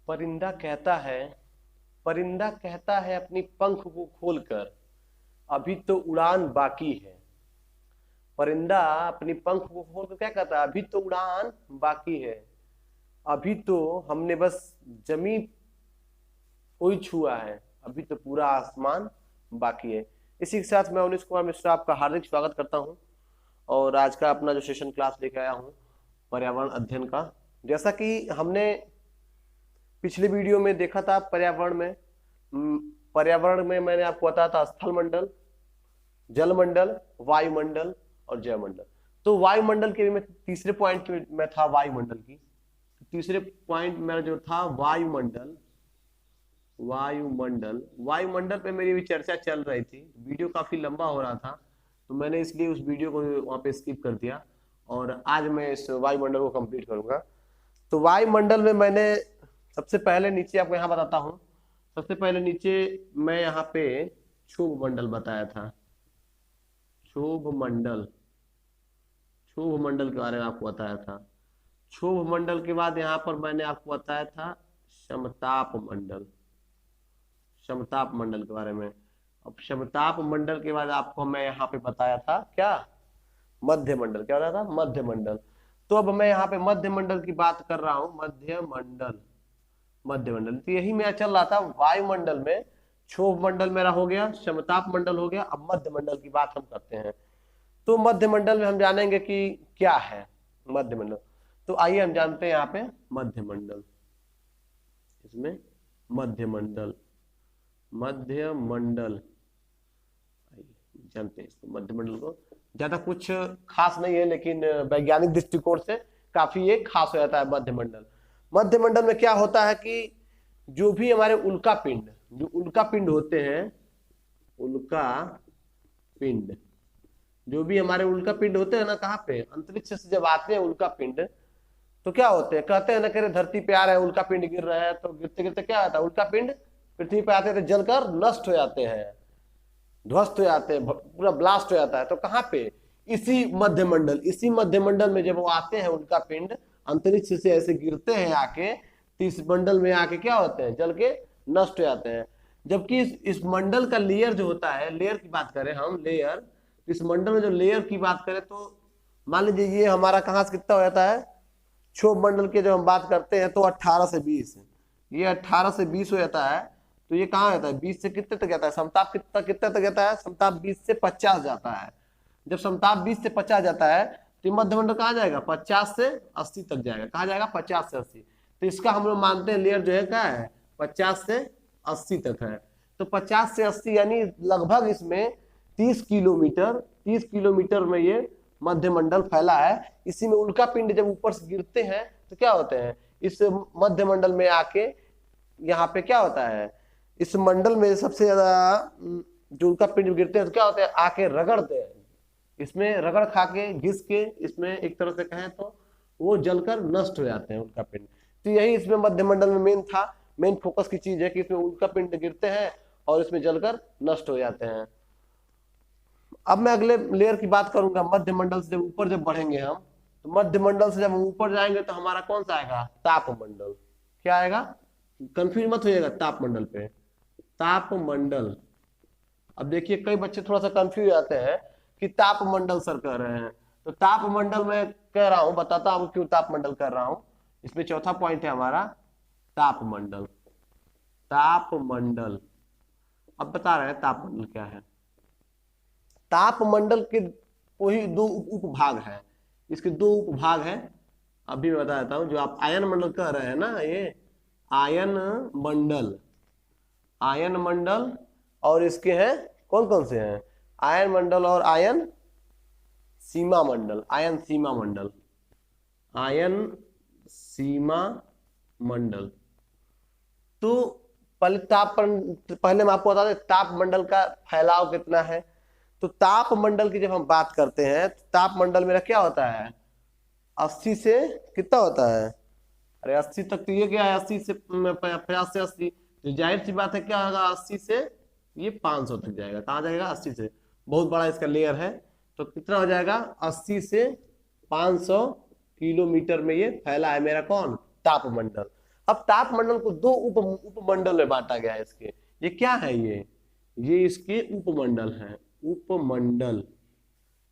परिंदा कहता है अपनी पंख को खोलकर, अभी तो उड़ान बाकी है। परिंदा अपनी पंख को खोलकर क्या कहता है? अभी तो उड़ान बाकी है, अभी तो हमने बस जमीन को ही छुआ है, अभी तो पूरा आसमान बाकी है। इसी के साथ मैं अवनीश कुमार मिश्रा आपका हार्दिक स्वागत करता हूं और आज का अपना जो सेशन क्लास लेकर आया हूं पर्यावरण अध्ययन का। जैसा कि हमने पिछले वीडियो में देखा था, पर्यावरण में मैंने आपको बताया था स्थल मंडल, जलमंडल, वायुमंडल और जयमंडल। तो वायुमंडल के भी मैं तीसरे पॉइंट में था, वायुमंडल की तीसरे पॉइंट मेरा जो था वायुमंडल पे मेरी भी चर्चा चल रही थी। वीडियो काफी लंबा हो रहा था तो मैंने इसलिए उस वीडियो को वहां पे स्किप कर दिया और आज मैं इस वायुमंडल को कंप्लीट करूंगा। तो वायुमंडल में मैंने सबसे पहले नीचे आपको यहाँ बताता हूँ। सबसे पहले नीचे मैं यहाँ पे क्षोभ मंडल बताया था, क्षोभ मंडल के बारे में आपको बताया था। क्षोभ मंडल के बाद यहाँ पर मैंने आपको बताया था समताप मंडल के बारे में। अब समताप मंडल के बाद आपको मैं यहाँ पे बताया था क्या? मध्य मंडल। क्या बताया था? मध्य मंडल। तो अब मैं यहाँ पे मध्य मंडल की बात कर रहा हूँ, मध्य मंडल। तो यही मेरा चल रहा था। वायुमंडल में क्षोभ मंडल मेरा हो गया, समताप मंडल हो गया, अब मध्य मंडल की बात हम करते हैं। तो मध्य मंडल में हम जानेंगे कि क्या है मध्य मंडल। तो आइए हम जानते हैं यहाँ पे मध्य मंडल। इसमें मध्य मंडल जानते हैं इसको। मध्य मंडल को ज्यादा कुछ खास नहीं है, लेकिन वैज्ञानिक दृष्टिकोण से काफी ये खास हो जाता है मध्य मंडल। मध्य मंडल में क्या होता है कि जो भी हमारे उल्का पिंड होते हैं, जो भी हमारे उल्का पिंड होते हैं ना, कहाँ पे? अंतरिक्ष से जब आते हैं उल्का पिंड तो क्या होते हैं? कहते हैं ना कि धरती पे आ रहा है उल्का पिंड गिर रहा है, तो गिरते गिरते क्या होता है? उल्का पिंड पृथ्वी पे आते हैं तो जलकर नष्ट हो जाते हैं, ध्वस्त हो जाते हैं, पूरा ब्लास्ट हो जाता है। तो कहाँ पे? इसी मध्य मंडल में जब वो आते हैं उल्का पिंड अंतरिक्ष से ऐसे गिरते हैं आके, तो इस मंडल में आके क्या होते हैं? जल के नष्ट हो जाते हैं। जबकि इस मंडल का लेयर जो होता है, लेयर की बात करें हम, लेयर, इस मंडल में जो लेयर की बात करें तो मान लीजिए ये हमारा कहाँ से कितना हो जाता है? क्षोभ मंडल के जब हम बात करते हैं तो 18 से 20, ये 18 से 20 हो जाता है। तो ये कहाँ जाता है? 20 से कितने तक जाता है? समताप कितना तक जाता है? समताप 20 से 50 जाता है। जब समताप 20 से 50 जाता है तो मध्य मंडल कहाँ जाएगा? 50 से 80 तक जाएगा। कहाँ जाएगा? 50 से 80। तो इसका हम लोग मानते हैं लेयर जो है क्या है? 50 से 80 तक है। तो 50 से 80 यानी लगभग इसमें 30 किलोमीटर में ये मध्य मंडल फैला है। इसी में उल्का पिंड जब ऊपर से गिरते हैं तो क्या होते हैं? इस मध्य मंडल में आके यहाँ पे क्या होता है? इस मंडल में सबसे ज्यादा जो उल्का पिंड गिरते हैं तो क्या होते हैं? आके रगड़ते हैं, इसमें रगड़ खा के, घिस के, इसमें एक तरह से कहें तो वो जलकर नष्ट हो जाते हैं उल्का पिंड। तो यही इसमें मध्य मंडल में मेन फोकस की चीज है कि इसमें उल्का पिंड गिरते हैं और इसमें जलकर नष्ट हो जाते हैं। अब मैं अगले लेयर की बात करूंगा। मध्य मंडल से जब ऊपर जब बढ़ेंगे हम, तो मध्य मंडल से जब हम ऊपर जाएंगे तो हमारा कौन सा आएगा? तापमंडल। क्या आएगा? कंफ्यूज मत होइएगा तापमंडल पे, तापमंडल। अब देखिए कई बच्चे थोड़ा सा कंफ्यूज आते हैं कि तापमंडल सर कह रहे हैं, तो तापमंडल में कह रहा हूं, बताता हूं क्यों तापमंडल कर रहा हूं। इसमें चौथा पॉइंट है हमारा तापमंडल। अब बता रहे हैं तापमंडल क्या है। तापमंडल के वही दो उपभाग है, इसके दो उपभाग हैं। अभी मैं बता देता हूं। जो आप आयन मंडल कह रहे हैं ना, ये आयन मंडल और इसके हैं कौन कौन से हैं? आयन मंडल और आयन सीमा मंडल। तो पहले मैं आपको बता दें तापमंडल का फैलाव कितना है। तो तापमंडल की जब हम बात करते हैं तो तापमंडल मेरा क्या होता है? 80 से कितना होता है? अरे 80 तक तो ये क्या है? 80 से 50 से 80, तो जाहिर सी बात है क्या होगा? 80 से ये 500 तक जाएगा। कहाँ जाएगा? 80 से। बहुत बड़ा इसका लेयर है, तो कितना हो जाएगा? 80 से 500 किलोमीटर में ये फैला है मेरा कौन? तापमंडल। अब तापमंडल को दो उपमंडल में बांटा गया है इसके। ये क्या है, ये इसके उपमंडल हैं। उपमंडल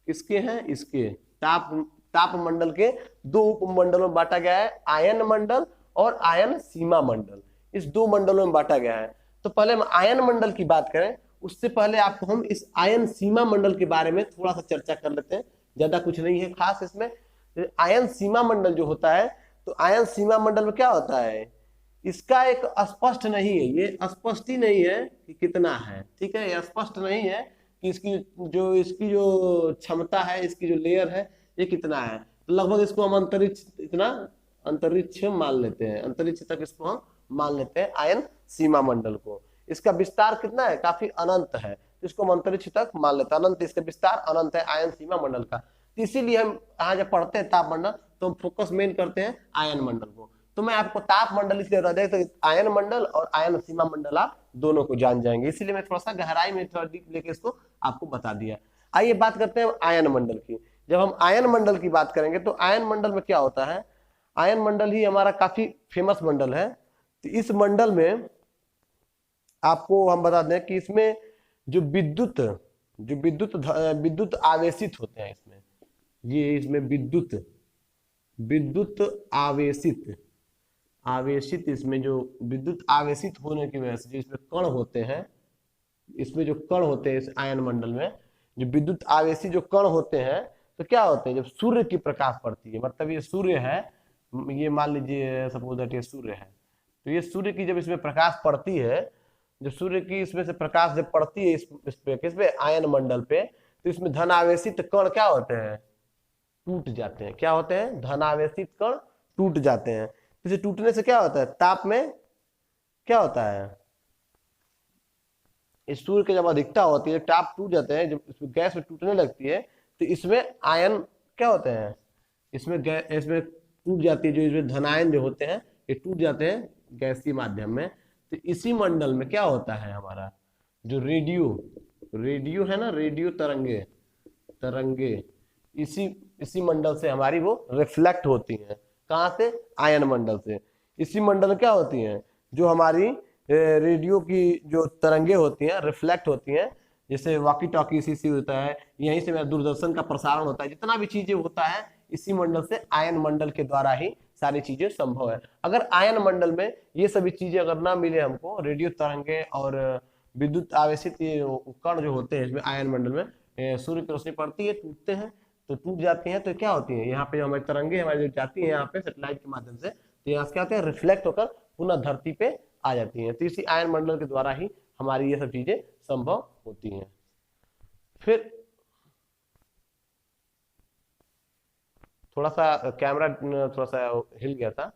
किसके हैं, इसके तापमंडल के दो उपमंडलों में बांटा गया है, आयन मंडल और आयन सीमा मंडल। इस दो मंडलों में बांटा गया है। तो पहले हम आयन मंडल की बात करें, उससे पहले आपको हम इस आयन सीमा मंडल के बारे में थोड़ा सा चर्चा कर लेते हैं। ज्यादा कुछ नहीं है खास इसमें। आयन सीमा मंडल जो होता है, तो आयन सीमा मंडल में क्या होता है, इसका एक स्पष्ट नहीं है, ये स्पष्ट ही नहीं है कि कितना है, ठीक है, ये स्पष्ट नहीं है कि इसकी जो क्षमता है, इसकी जो लेयर है, ये कितना है। तो लगभग इसको हम अंतरिक्ष मान लेते हैं, अंतरिक्ष तक इसको हम मान लेते हैं आयन सीमा मंडल को। इसका विस्तार कितना है, काफी अनंत है, इसको हम अंतरिक्ष तक मान लेते हैं, अनंत, इसका विस्तार अनंत है आयन सीमा मंडल का। इसीलिए हम यहाँ जब पढ़ते हैं तापमंडल, तो हम फोकस मेन करते हैं आयन मंडल को। तो मैं आपको तापमंडल इसलिए बता दें, तो आयन मंडल और आयन सीमा मंडल आप दोनों को जान जाएंगे, इसीलिए मैं थोड़ा सा गहराई में थोड़ा डीप लेके इसको आपको बता दिया। आइए बात करते हैं आयन मंडल की। जब हम आयन मंडल की बात करेंगे, तो आयन मंडल में क्या होता है, आयन मंडल ही हमारा काफी फेमस मंडल है। तो इस मंडल में आपको हम बता दें कि इसमें जो विद्युत आवेशित होते हैं, इसमें विद्युत आवेशित इसमें जो विद्युत आवेशित होने की वजह से जो इसमें कण होते हैं, इसमें जो कण होते हैं इस आयन मंडल में, जो विद्युत आवेशित जो कण होते हैं, तो क्या होते हैं, जब सूर्य की प्रकाश पड़ती है, मतलब ये सूर्य है, ये मान लीजिए सपोज दैट ये सूर्य है, तो ये सूर्य की जब इसमें प्रकाश पड़ती है, जब सूर्य की इसमें से प्रकाश जब पड़ती है किस पे आयन मंडल पे, तो इसमें धन आवेशित कण क्या होते हैं, टूट जाते हैं। क्या होते हैं, धन आवेशित कण टूट जाते हैं। इसे टूटने से क्या होता है, ताप में क्या होता है, इस सूर्य की जब अधिकता होती है, ताप टूट जाते हैं, जब इसमें गैस में टूटने लगती है, तो इसमें आयन क्या होते हैं, इसमें टूट जाती है, जो इसमें धनायन जो होते हैं ये टूट जाते हैं गैसीय माध्यम में। तो इसी मंडल में क्या होता है, हमारा जो रेडियो है ना, रेडियो तरंगे इसी मंडल से हमारी वो रिफ्लेक्ट होती हैं। कहाँ से, आयन मंडल से। इसी मंडल में क्या होती हैं, जो हमारी रेडियो की जो तरंगे होती हैं, रिफ्लेक्ट होती हैं, जैसे वॉकी टॉकी इसी से होता है, यहीं से मेरा दूरदर्शन का प्रसारण होता है, जितना भी चीजें होता है इसी मंडल से, आयन मंडल के द्वारा ही सारी चीजें संभव है। अगर आयन मंडल में ये सभी चीजें अगर ना मिले हमको, रेडियो तरंगे और विद्युत आवेशित कण जो होते हैं इसमें आयन मंडल में, सूर्य की रोशनी पड़ती है, टूटते हैं, तो टूट जाती हैं, तो क्या होती है, यहाँ पे हमारी तरंगे हमारी जो जाती है यहाँ पे सेटेलाइट के माध्यम से, तो यहाँ से क्या होते हैं, रिफ्लेक्ट होकर पुनः धरती पे आ जाती हैं। तो इसी आयन मंडल के द्वारा ही हमारी ये सब चीजें संभव होती हैं। फिर थोड़ा सा कैमरा थोड़ा सा हिल गया था,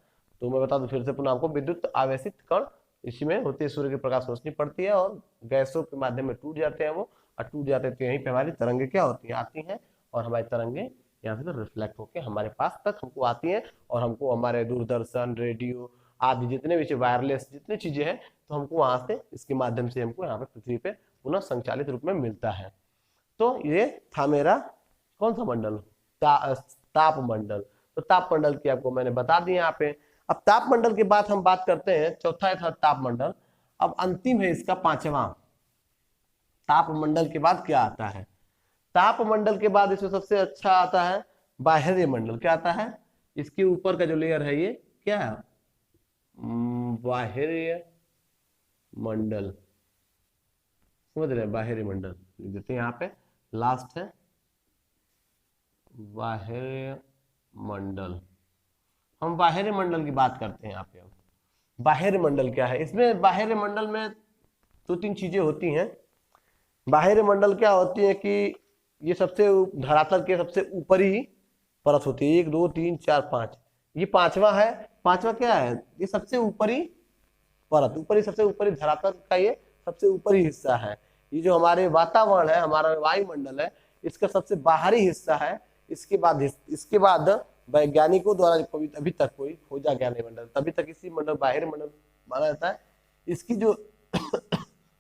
तो मैं बता दूं फिर से पुनः आपको, विद्युत आवेशित कण इसी में होती है, सूर्य के प्रकाश रोशनी पड़ती है और गैसों के माध्यम में टूट जाते हैं वो, और टूट जाते हैं तो यहीं पे हमारी तरंगे क्या होती हैं, आती हैं, और हमारी तरंगे यहाँ से रिफ्लेक्ट होकर हमारे पास तक हमको आती हैं, और हमको हमारे दूरदर्शन, रेडियो आदि जितने भी वायरलेस जितनी चीजें हैं, तो हमको वहां से इसके माध्यम से हमको यहाँ पे पृथ्वी पे पुनः संचालित रूप में मिलता है। तो ये था मेरा कौन सा मंडल, तापमंडल। तो तापमंडल की आपको मैंने बता दी यहाँ पे। अब तापमंडल के बाद हम बात करते हैं, चौथा था तापमंडल, अब अंतिम है इसका पांचवा। तापमंडल के बाद क्या आता है, तापमंडल के बाद इसमें सबसे अच्छा आता है बाह्य मंडल। क्या आता है, इसके ऊपर का जो लेयर है ये क्या है, बाह्य मंडल, समझ रहे हैं, बाह्य मंडल लिख देते हैं यहाँ पे, लास्ट है बाह्य मंडल। हम बाह्य मंडल की बात करते हैं यहाँ पे। बाह्य मंडल क्या है, इसमें बाह्य मंडल में दो तीन चीजें होती हैं। बाह्य मंडल क्या होती है कि ये सबसे धरातल के सबसे ऊपरी परत होती है, 1 2 3 4 5, ये पांचवा है। पांचवा क्या है, ये सबसे ऊपरी परत, सबसे ऊपरी धरातल का ये सबसे ऊपरी हिस्सा है। ये जो हमारे वातावरण है, हमारा वायुमंडल है, इसका सबसे बाहरी हिस्सा है। इसके बाद वैज्ञानिकों द्वारा अभी तक कोई खोजा गया नहीं मंडल, तभी तक इसी मंडल बाहरी मंडल माना जाता है। इसकी जो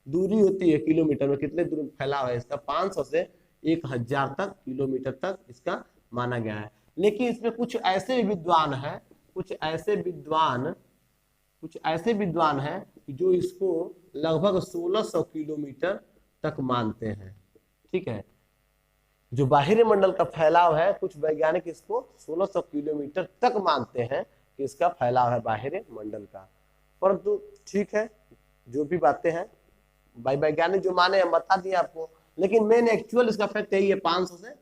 दूरी होती है किलोमीटर में, कितने दूर फैला हुआ है इसका, 500 से 1000 तक किलोमीटर तक इसका माना गया है। लेकिन इसमें कुछ ऐसे विद्वान हैं, कुछ ऐसे विद्वान कुछ ऐसे विद्वान हैं कि जो इसको लगभग 1600 किलोमीटर तक मानते हैं। ठीक है, जो बाहरी मंडल का फैलाव है, कुछ वैज्ञानिक इसको 1600 किलोमीटर तक मानते हैं कि इसका फैलाव है बाहरी मंडल का। परंतु ठीक है, जो भी बातें हैं भाई वैज्ञानिक जो माने हम बता दिए आपको, लेकिन मेन एक्चुअल इसका फैक्ट यही है 500 से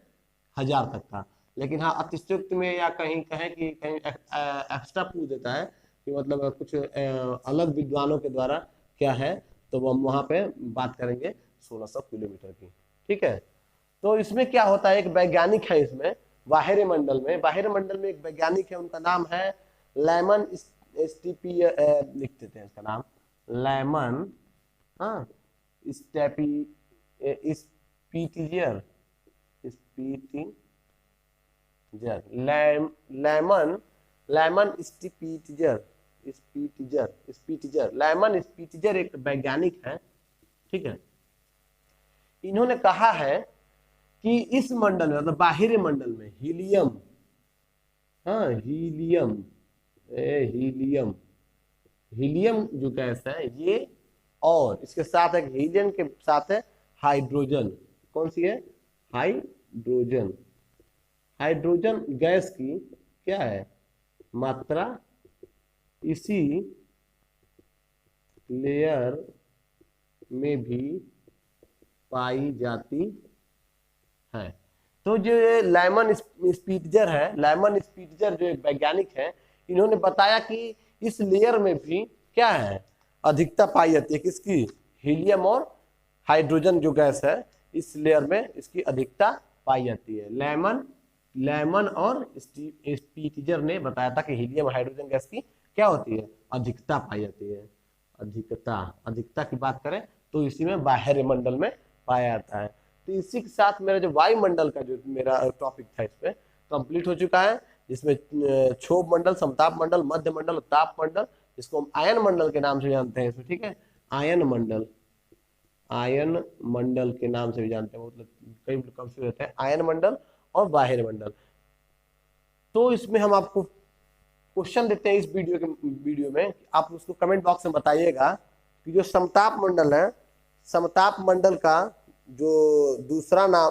1000 तक का। लेकिन हाँ, अतिशयोक्ति में या कहीं कहें कि कहीं एक्स्ट्रा पूछ देता है कि मतलब कुछ अलग विद्वानों के द्वारा क्या है, तो वो हम वहां पे बात करेंगे 1600 किलोमीटर की। ठीक है, तो इसमें क्या होता है, एक वैज्ञानिक है इसमें बाहरी मंडल में एक वैज्ञानिक है, उनका नाम है लैमन लिख देते हैं इसका नाम, लैमन हाँ स्पीटिजर लैमन स्पीटिजर एक वैज्ञानिक है। ठीक है, इन्होंने कहा है कि इस मंडल में मतलब बाहरी मंडल में हीलियम, हाँ हीलियम जो गैस है ये, और इसके साथ एक हीलियम के साथ है हाइड्रोजन। कौन सी है? हाइड्रोजन गैस की क्या है मात्रा इसी लेयर में भी पाई जाती है। तो जो लैमन स्पीटिजर जो एक वैज्ञानिक है, इन्होंने बताया कि इस लेयर में भी क्या है अधिकता पाई जाती है, किसकी? हीलियम और हाइड्रोजन जो गैस है, इस लेयर में इसकी अधिकता पाई जाती है। लैमन और स्पीटिजर ने बताया था कि हीलियम हाइड्रोजन गैस की क्या होती है अधिकता पाई जाती है। अधिकता की बात करें तो इसी में बाहरी मंडल में पाया जाता है। तो इसी के साथ मेरा जो वायुमंडल का जो मेरा टॉपिक था इस पे कंप्लीट हो चुका है, जिसमें क्षोभ मंडल, समताप मंडल, मध्य मंडल, ताप मंडल, इसको हम आयन मंडल के नाम से जानते हैं इसमें। ठीक है, आयन मंडल के नाम से भी जानते हैं, मतलब कई कंफ्यूज होते हैं आयन मंडल और बाहरी मंडल। तो इसमें हम आपको क्वेश्चन देते हैं इस वीडियो में, आप उसको कमेंट बॉक्स में बताइएगा कि जो समताप मंडल है, समताप मंडल का जो दूसरा नाम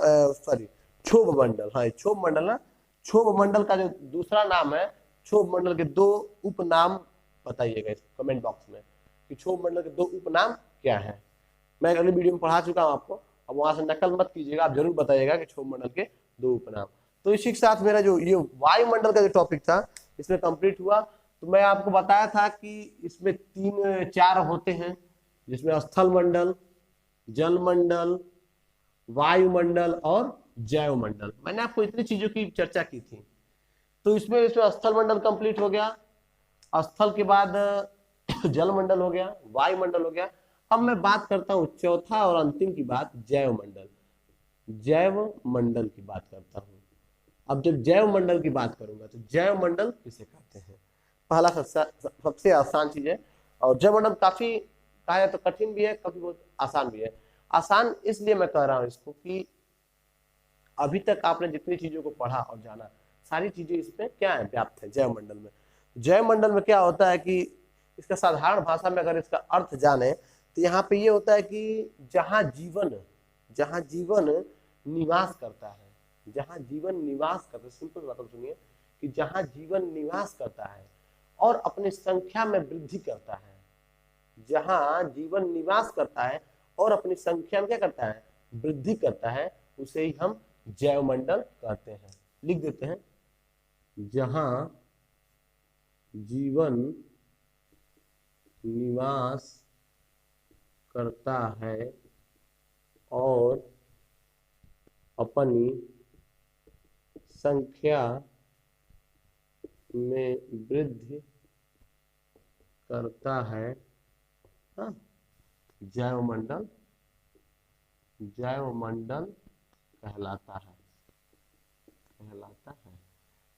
क्षोभ मंडल, हाँ क्षोभ मंडल ना, क्षोभ मंडल का जो दूसरा नाम है, क्षोभ मंडल के 2 उपनाम बताइएगा इस कमेंट बॉक्स में कि क्षोभ मंडल के 2 उपनाम क्या है। मैं अगली वीडियो में पढ़ा चुका हूं आपको, अब वहां से नकल मत कीजिएगा, आप जरूर बताइएगा कि क्षोभ मंडल के 2 उपनाम। तो इसी के साथ मेरा जो ये वायुमंडल का जो टॉपिक था इसमें कंप्लीट हुआ। तो मैं आपको बताया था कि इसमें 3-4 होते हैं, जिसमें स्थल मंडल, जल मंडल, वायुमंडल और जैव मंडल। मैंने आपको इतनी चीजों की चर्चा की थी। तो इसमें स्थल मंडल कंप्लीट हो गया, स्थल के बाद जल मंडल हो गया, वायुमंडल हो गया। अब मैं बात करता हूं चौथा और अंतिम की बात, जैव मंडल की बात करता हूं। अब जब जैव मंडल की बात करूंगा तो जैव मंडल किसे कहते हैं? पहला सबसे आसान चीज है, और जैव मंडल काफी कहा जाए तो कठिन भी है, कभी बहुत आसान भी है। आसान इसलिए मैं कह रहा हूं इसको कि अभी तक आपने जितनी चीजों को पढ़ा और जाना, सारी चीजें इसमें क्या है व्याप्त है जैव मंडल में। जैव मंडल में क्या होता है कि इसका साधारण भाषा में अगर इसका अर्थ जाने तो यहाँ पे ये होता है कि जहाँ जीवन निवास करता है, सिंपल बात सुनिए कि जहाँ जीवन निवास करता है और अपनी संख्या में वृद्धि करता है, जहाँ जीवन निवास करता है और अपनी संख्या में क्या करता है वृद्धि करता है, उसे ही हम जैव मंडल कहते हैं। लिख देते हैं, जहाँ जीवन निवास करता है और अपनी संख्या में वृद्धि करता है, हाँ, जैव मंडल कहलाता है।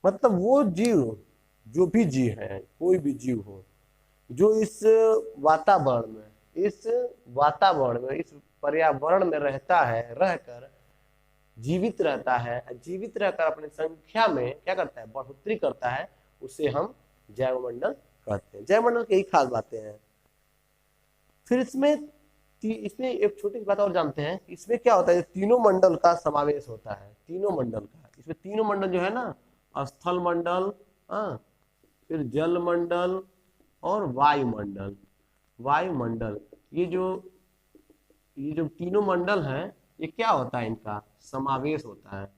मतलब वो जीव, जो भी जीव है, कोई भी जीव हो जो इस पर्यावरण में रहता है, रहकर जीवित रहता है, जीवित रहकर अपनी संख्या में क्या करता है बढ़ोतरी करता है, उसे हम जैव मंडल कहते हैं। जैव मंडल की यही खास बातें हैं। फिर इसमें एक छोटी सी बात और जानते हैं, इसमें क्या होता है, तीनों मंडल का समावेश होता है, तीनों मंडल का। इसमें तीनों मंडल जो है ना, स्थल मंडल, फिर जल मंडल और वायुमंडल। वायुमंडल ये जो तीनों मंडल हैं, ये क्या होता है, इनका समावेश होता है,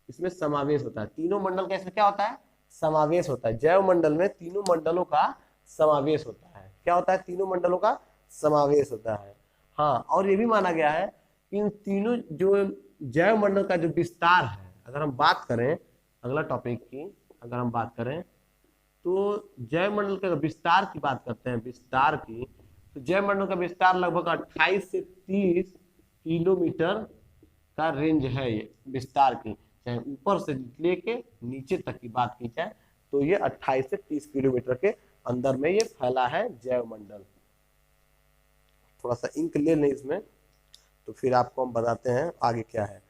इसमें समावेश होता है। तीनों मंडल का इसमें क्या होता है, समावेश होता है। जैव मंडल में तीनों मंडलों का समावेश होता है। क्या होता है, तीनों मंडलों का समावेश होता है। हाँ, और ये भी माना गया है कि इन तीनों जो जैव मंडल का जो विस्तार है, अगर हम बात करें अगला टॉपिक की, अगर हम बात करें तो जैव मंडल के विस्तार की बात करते हैं, विस्तार की, तो जैव मंडल का विस्तार लगभग 28 से 30 किलोमीटर का रेंज है। ये विस्तार की, चाहे ऊपर से लेके नीचे तक की बात की जाए तो ये 28 से 30 किलोमीटर के अंदर में ये फैला है जैव मंडल। थोड़ा सा इंक ले लें इसमें, तो फिर आपको हम बताते हैं आगे क्या है।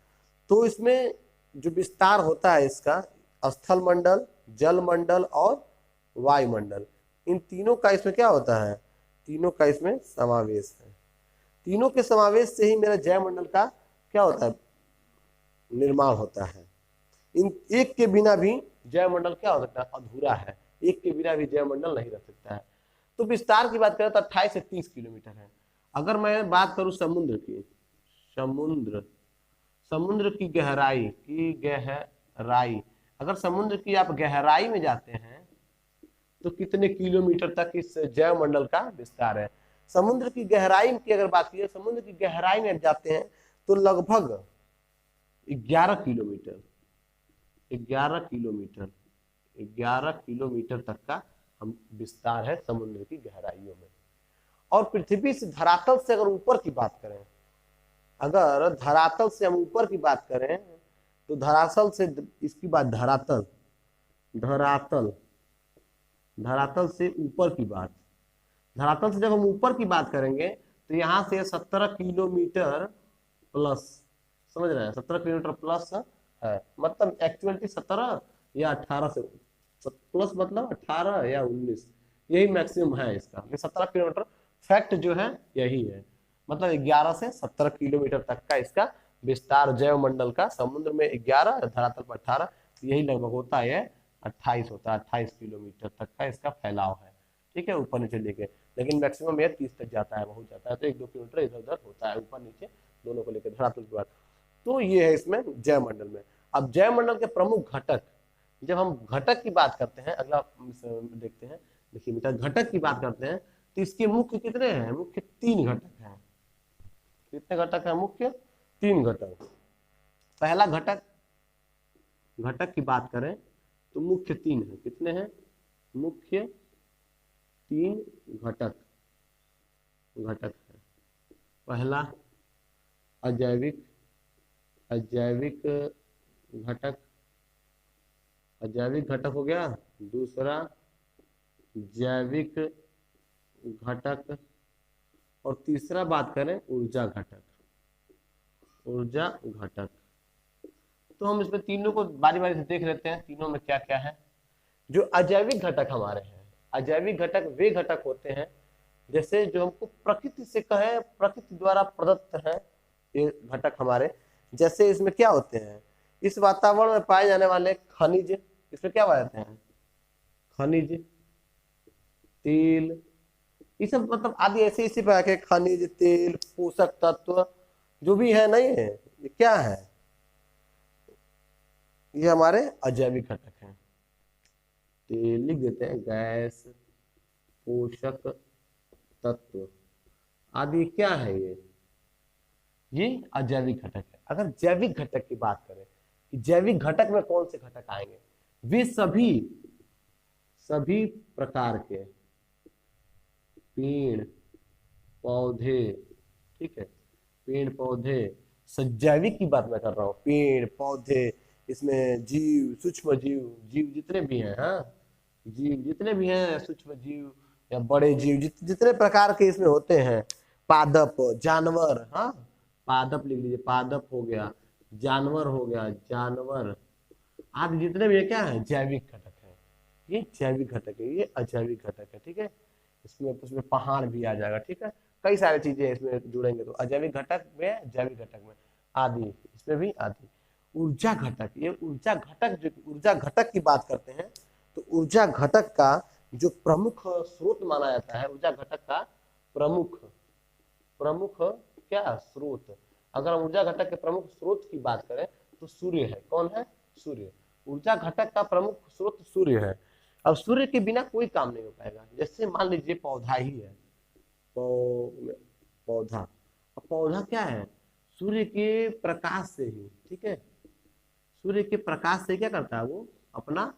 तो इसमें जो विस्तार होता है इसका, स्थल मंडल, जल मंडल और वायुमंडल, इन तीनों का इसमें क्या होता है, तीनों का इसमें समावेश है। तीनों के समावेश से ही मेरा जैव मंडल का क्या होता है, निर्माण होता है। इन एक के बिना भी जैव मंडल क्या हो सकता है, अधूरा है। एक के बिना भी जैव मंडल नहीं रह सकता है। तो विस्तार की बात करें तो 28 से 30 किलोमीटर है। अगर मैं बात करूं समुद्र की, समुद्र की गहराई, अगर समुद्र की आप गहराई में जाते हैं तो कितने किलोमीटर तक इस जैव मंडल का विस्तार है। समुद्र की गहराई की अगर बात की, समुद्र की गहराई में जाते हैं तो लगभग 11 किलोमीटर तक का हम विस्तार है समुद्र की गहराइयों में। और पृथ्वी से धरातल से अगर ऊपर की बात करें, अगर धरातल से हम ऊपर की बात करें तो धरातल से इसकी बात, धरातल से ऊपर की बात, धरातल से जब हम ऊपर की बात करेंगे तो यहां से 17 किलोमीटर प्लस, समझ रहे हैं, 17 किलोमीटर प्लस है। मतलब एक्चुअलिटी 17 या 18 से प्लस, मतलब 18 या 19, यही मैक्सिमम है इसका। 17 किलोमीटर फैक्ट जो है यही है। मतलब 11 से 17 किलोमीटर तक का इसका विस्तार जैव मंडल का। समुद्र में 11, धरातल पर 18, यही लगभग होता है 28 होता है। 28 किलोमीटर तक का इसका फैलाव है, ठीक है, ऊपर नीचे लेके। लेकिन मैक्सिमम यह 30 तक जाता है, बहुत जाता है तो 1-2 किलोमीटर इधर उधर होता है, ऊपर नीचे दोनों को लेकर धरातल की बात। तो ये है इसमें जैव मंडल में। अब जैव मंडल के प्रमुख घटक, जब हम घटक की बात करते हैं, अगला देखते हैं, देखिए बेटा, घटक की बात करते हैं तो इसके मुख्य कितने हैं, मुख्य 3 घटक हैं। कितने घटक हैं, मुख्य 3 घटक। पहला घटक की बात करें तो मुख्य 3 है। कितने हैं, मुख्य 3 घटक है। पहला अजैविक घटक हो गया। दूसरा जैविक घटक, और तीसरा बात करें ऊर्जा घटक। तो हम इसमें तीनों को बारी बारी से देख लेते हैं, तीनों में क्या क्या है। जो अजैविक घटक हमारे हैं, अजैविक घटक वे घटक होते हैं जैसे जो हमको प्रकृति से कहे, प्रकृति द्वारा प्रदत्त है ये घटक हमारे। जैसे इसमें क्या होते हैं, इस वातावरण में पाए जाने वाले खनिज, इसमें क्या पाए जाते हैं, खनिज, तेल, ये सब, मतलब आदि ऐसे इसी प्रकार के खनिज, तेल, पोषक तत्व जो भी है, नहीं है, ये क्या है, ये हमारे अजैविक घटक हैं। तेल लिख देते हैं, गैस, पोषक तत्व आदि क्या है, ये अजैविक घटक है। अगर जैविक घटक की बात करें कि जैविक घटक में कौन से घटक आएंगे, वे सभी प्रकार के पेड़ पौधे, ठीक है, पेड़ पौधे, जैविक की बात मैं कर रहा हूँ, पेड़ पौधे, इसमें जीव, सूक्ष्म जीव जितने भी हैं, हाँ, जीव जितने भी हैं, सूक्ष्म जीव या बड़े जीव जितने प्रकार के इसमें होते हैं, पादप, जानवर, हाँ, पादप लिख लीजिए, पादप हो गया, जानवर हो गया, जानवर आदि जितने भी क्या है, जैविक घटक है। ये जैविक घटक है, ये अजैविक घटक है। ठीक है, उसमें पहाड़ भी आ जाएगा। ठीक है, कई सारी चीजें इसमें जुड़ेंगे, तो अजैविक घटक में, जैविक घटक में, आदि, इसमें भी आदि। ऊर्जा घटक, ये ऊर्जा घटक, जो ऊर्जा घटक की बात करते हैं तो ऊर्जा घटक का जो प्रमुख स्रोत माना जाता है, ऊर्जा घटक का प्रमुख प्रमुख क्या स्रोत, अगर हम ऊर्जा घटक के प्रमुख स्रोत की बात करें तो सूर्य है। कौन है? सूर्य। ऊर्जा घटक का प्रमुख स्रोत सूर्य है। अब सूर्य के बिना कोई काम नहीं हो पाएगा। जैसे मान लीजिए पौधा ही है, पौधा, अब पौधा क्या है? सूर्य के प्रकाश से ही, ठीक है, सूर्य के प्रकाश से क्या करता है वो? अपना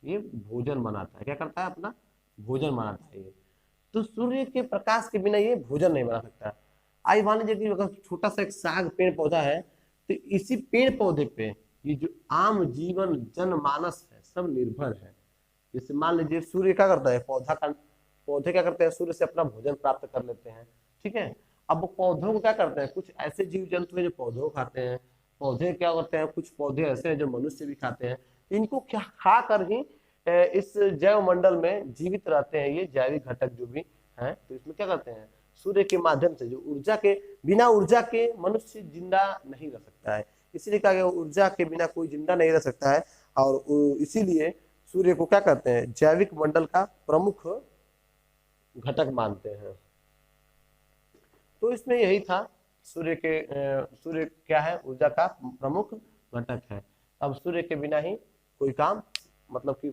ये भोजन बनाता है। क्या करता है? अपना भोजन बनाता है ये। तो सूर्य के प्रकाश के बिना ये भोजन नहीं बना सकता। आई मान लीजिए कि अगर छोटा सा एक साग पेड़ पौधा है, तो इसी पेड़ पौधे पे ये जो आम जीवन जनमानस है सब निर्भर है। जैसे मान लीजिए सूर्य क्या करता है, पौधे क्या करते हैं? सूर्य से अपना भोजन प्राप्त कर लेते हैं। ठीक है, अब वो पौधों को क्या करते हैं? कुछ ऐसे जीव जंतु है जो पौधों को खाते हैं, पौधे क्या करते हैं? कुछ पौधे ऐसे हैं जो मनुष्य भी खाते हैं। इनको क्या खा कर ही इस जैव मंडल में जीवित रहते हैं ये जैविक घटक जो भी है। तो इसमें क्या करते हैं? सूर्य के माध्यम से, जो ऊर्जा के बिना ऊर्जा के मनुष्य जिंदा नहीं रह सकता है, इसीलिए कहा गया ऊर्जा के बिना कोई जिंदा नहीं रह सकता है। और इसीलिए सूर्य को क्या कहते हैं? जैविक मंडल का प्रमुख घटक मानते हैं। तो इसमें यही था, सूर्य क्या है? ऊर्जा का प्रमुख घटक है। अब सूर्य के बिना ही कोई काम, मतलब कि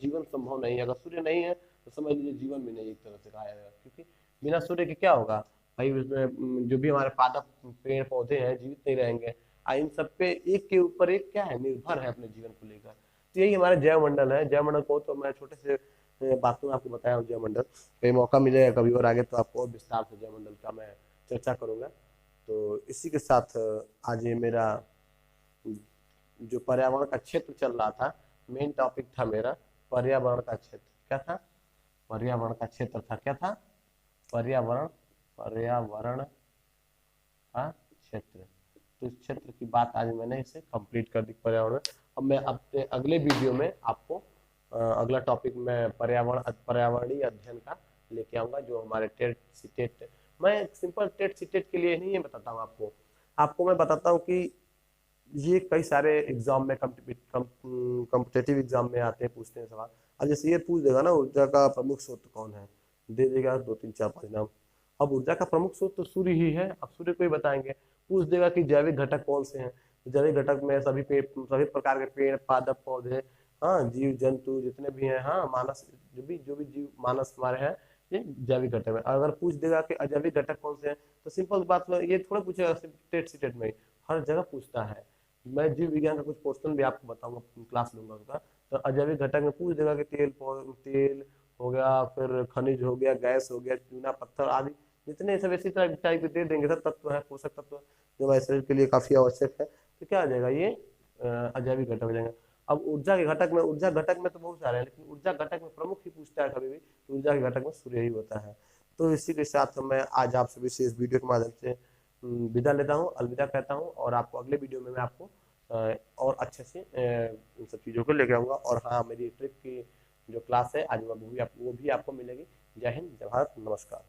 जीवन संभव नहीं है। अगर सूर्य नहीं है तो समझ लीजिए जीवन भी नहीं, एक तरह से कहा जाएगा, क्योंकि बिना सूर्य के क्या होगा भाई? उसमें जो भी हमारे पादप पेड़ पौधे हैं जीवित नहीं रहेंगे। इन सब पे एक के ऊपर एक क्या है? निर्भर है अपने जीवन को लेकर। तो यही हमारे जैव मंडल है। जैव मंडल को तो मैं छोटे से बातों में आपको बताया हूँ। जैव मंडल कहीं मौका मिलेगा कभी और आगे तो आपको और विस्तार से जैव मंडल का मैं चर्चा करूंगा। तो इसी के साथ आज ये मेरा जो पर्यावरण का क्षेत्र चल रहा था, मेन टॉपिक था मेरा पर्यावरण का क्षेत्र। क्या था? पर्यावरण का क्षेत्र था। क्या था? पर्यावरण का क्षेत्र। तो इस क्षेत्र की बात आज मैंने इसे कंप्लीट कर दी, पर्यावरण। अब मैं अपने अगले वीडियो में आपको अगला टॉपिक मैं पर्यावरणीय अध्ययन का लेके आऊंगा, जो हमारे टेट सीटेट, मैं सिंपल टेट सीटेट के लिए नहीं बताता हूँ आपको मैं बताता हूँ कि ये कई सारे एग्जाम में कॉम्पिटेटिव एग्जाम में आते हैं, पूछते हैं सवाल। अब जैसे ये पूछ देगा ना, ऊर्जा का प्रमुख स्रोत कौन है, दे देगा 2 3 4 5 नाम। अब ऊर्जा का प्रमुख स्रोत तो सूर्य ही है। अब सूर्य को ही बताएंगे। पूछ देगा कि जैविक घटक कौन से हैं, तो जैविक घटक में सभी प्रकार के पेड़ पादप पौधे, हाँ, जीव जंतु जितने भी हैं, हाँ, मानस, जो भी जीव मानस हमारे हैं, ये जैविक घटक में। अगर पूछ देगा कि अजैविक घटक कौन से हैं, तो सिंपल बात, ये थोड़ा पूछेगा टेट सीटेट में, हर जगह पूछता है। मैं जीव विज्ञान का कुछ पोर्शन भी आपको बताऊंगा, क्लास लूंगा उसका। तो अजैविक घटक में पूछ देगा कि तेल हो गया, फिर खनिज हो गया, गैस हो गया, चूना पत्थर आदि जितने सब इसी तरह टाइप के दे देंगे। सब तत्व है, पोषक तत्व जो हमारे शरीर के लिए काफी आवश्यक है। तो क्या आ जाएगा? ये अजैविक घटक हो जाएगा। अब ऊर्जा के घटक में, ऊर्जा घटक में तो बहुत सारे हैं, लेकिन ऊर्जा घटक में प्रमुख ही पूछता है कभी भी, तो ऊर्जा के घटक में सूर्य ही होता है। तो इसी के साथ मैं आज आप सभी से इस वीडियो के माध्यम से विदा लेता हूँ, अलविदा कहता हूँ। और आपको अगले वीडियो में मैं आपको और अच्छे से इन सब चीज़ों को लेके आऊँगा। और हाँ, मेरी ट्रिप की जो क्लास है आज वो भी आपको मिलेगी। जय हिंद, जय भारत, नमस्कार।